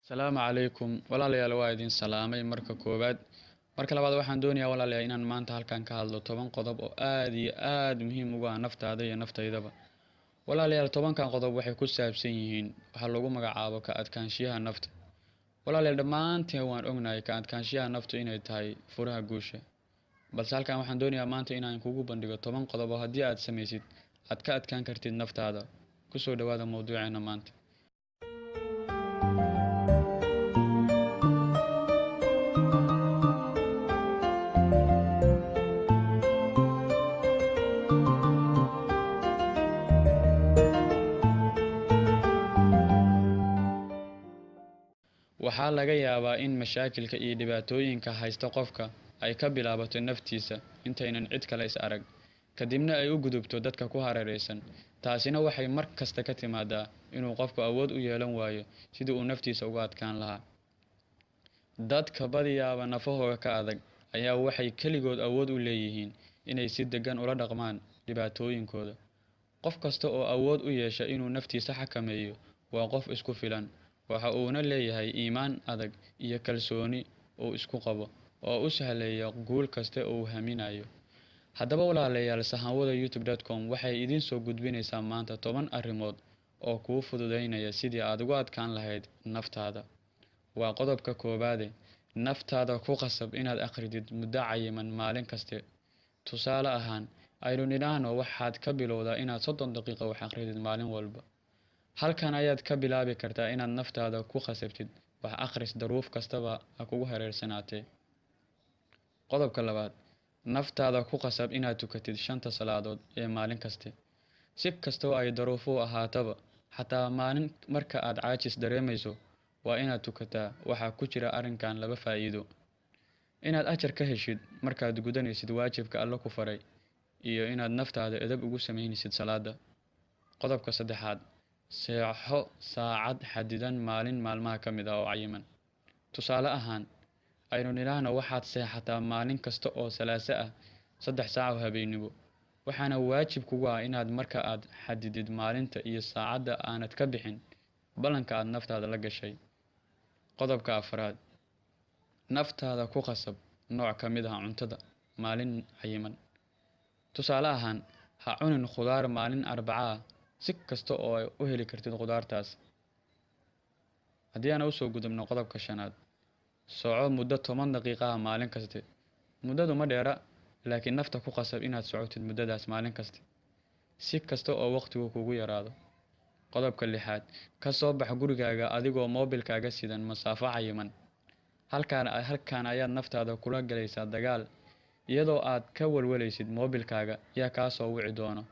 Salaamu calaykum walaalayaal waa idin salaamay marka koowaad. Marka labaad waxaan doonayaa walaalayaal inaan maanta halkan ka hadlo 10 qodob oo aad iyo aad muhiim ugu ah naftaada iyo naftaydaba. Walaalayaal 10kan qodob waxay ku saabsan yihiin waxa lagu magacaabo ka adkaanshiyaha nafta. Walaalayaal dhammaanteen waan ognahay ka adkaanshiyaha naftu inay tahay furaha guusha. Balse halkan waxaan doonayaa maanta inaan kugu bandhigo 10 qodob oo haddii aad samaysid aad ka adkaan kartid naftaada. Ku soo dhawaada mowduuceena maanta. Waxaa laga yaabaa in mashaakilka iyo dhibaatooyinka haysta qofka ay ka bilaabato naftiisa intaynan cid kale is arag, kadibna ay u gudubto dadka ku hareeraysan. Taasina waxay mar kasta ka timaadaa inuu qofku awood u yeelan waayo sidii uu naftiisa uga adkaan lahaa. Dadka badiyaaba nafahooda ka adag ayaa waxay keligood awood u leeyihiin inay si deggan ula dhaqmaan dhibaatooyinkooda. Qof kasta oo awood u yeesha inuu naftiisa xakameeyo waa qof isku filan, waxa uuna leeyahay iimaan adag iyo kalsooni uu isku qabo oo u sahlaya guul kasta oo uu haminayo. Haddaba walaalayaal, sahanwada youtube.com waxay idin soo gudbinaysaa maanta 10 arrimood oo kuu fududeynaya sidii aad uga adkaan lahayd naftaada. Waa qodobka koowaade, naftaada ku qasab inaad akhridid muddo cayiman maalin kaste. Tusaale ahaan, aynu nidhaahno waxaad ka bilowdaa inaad 30 daqiiqo wax akhridid maalin walba. Halkan ayaad ka bilaabi kartaa inaad naftaada ku khasabtid wax akhris daruuf kastaba ha kugu hareersanaatee. Qodobka labaad, naftaada ku qasab inaad tukatid 5 salaadood ee maalin kaste. Si kastoo ay daruufu ahaataba, xataa maalin marka aad caajis dareemayso, waa inaad tukataa. Waxaa ku jira arrinkan 2 faa'iido: inaad ajar ka heshid markaad gudanaysid waajibka Alle ku faray, iyo inaad naftaada edeb ugu samaynaysid salaada. Qodobka saddexaad, seexo saacad xadidan maalin maalmaha ka mid ah oo cayiman. Tusaale ahaan, aynu nidhaahno waxaad seexataa maalin kasta oo Salaaso ah 3 saac oo habeenimo. Waxaana waajib kugu ah inaad marka aad xadidid maalinta iyo saacadda aanad ka bixin ballanka aad naftaada la gashay. Qodobka afraad, naftaada ku qasab nooc ka mid ah cuntada maalin cayiman. Tusaale ahaan, ha cunin khudaar maalin Arbaca ah si kasta oo ay u heli kartid khudaartaas. Haddii aan u soo gudubno qodobka shanaad, soco muddo 10 daqiiqo ah maalin kaste. Muddadu ma dheera, laakiin nafta ku qasab inaad socotid muddadaas maalin kaste, si kasta oo waqtigu kugu yaraado. Qodobka lixaad, ka soo bax gurigaaga adigoo moobilkaaga sidan masaafo cayiman. Halkaan ayaad naftaada kula galaysaa dagaal, iyadoo aad ka walwalaysid moobilkaaga yaa kaa soo wici doono,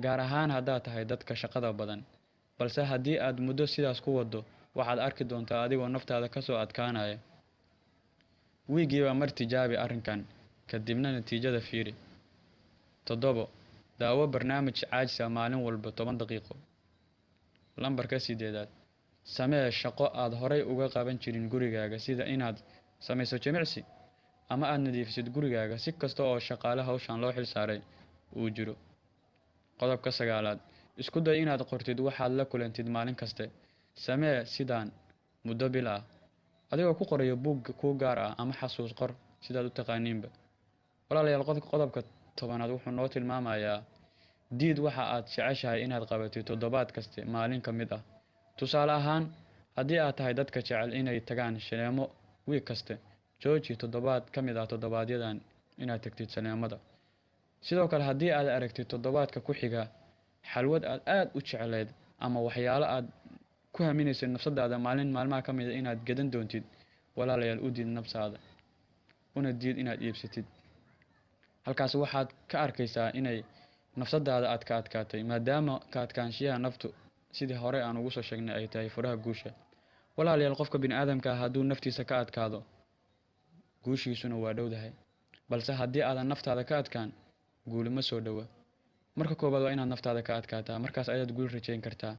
gaar ahaan haddaad tahay dadka shaqada badan. Balse haddii aad muddo sidaas ku waddo, waxaad arki doontaa adigoo naftaada ka soo adkaanaya. Wiigiiba mar tijaabi arrinkan, kadibna natiijada fiiri. 7. Daawo barnaamij caajis ah maalin walba 10 daqiiqo. Lambarka 8. Samee shaqo aad horay uga qaban jirin gurigaaga, sida inaad samayso jimicsi ama aad nadiifisid gurigaaga, si kasta oo shaqaale hawshan loo xil saaray uu jiro. Qodobka 9. Isku day inaad qortid waxaad la kulantid maalin kaste. Samee sidaan muddo bil ah, adigoo ku qoraya buug kuu gaar ah ama xasuus qor sidaad u taqaaniinba. Walaalayaal, qodobka 10aad wuxuu noo tilmaamayaa diid waxa aad jeceshahay inaad qabatid toddobaad kaste maalin ka mid ah. Tusaale ahaan, haddii aad tahay dadka jecel inay tagaan shineemo wiig kaste, jooji toddobaad ka mid ah toddobaadyadaan inaad tagtid shineemada. Sidoo kale, haddii aad aragtid toddobaadka ku xiga xalwad aad u jecleyd ama waxyaalo aad ku haminaysid nafsadaada maalin maalmaha ka mid ah inaad gadan doontid, walaalayaal u diid nafsaada, una diid inaad iibsatid. Halkaas waxaad ka arkaysaa inay nafsadaada aad ka adkaatay, maadaama ka adkaanshiyaha naftu sidii hore aan ugu soo sheegnay ay tahay furaha guusha. Walaalayaal, qofka bini'aadamka ah hadduu naftiisa ka adkaado, guushiisuna waa dhowdahay. Balse haddii aadan naftaada ka adkaan, guuli ma soo dhowa. Marka koowaad waa inaad naftaada ka adkaataa, markaas ayaad guul rajayn kartaa.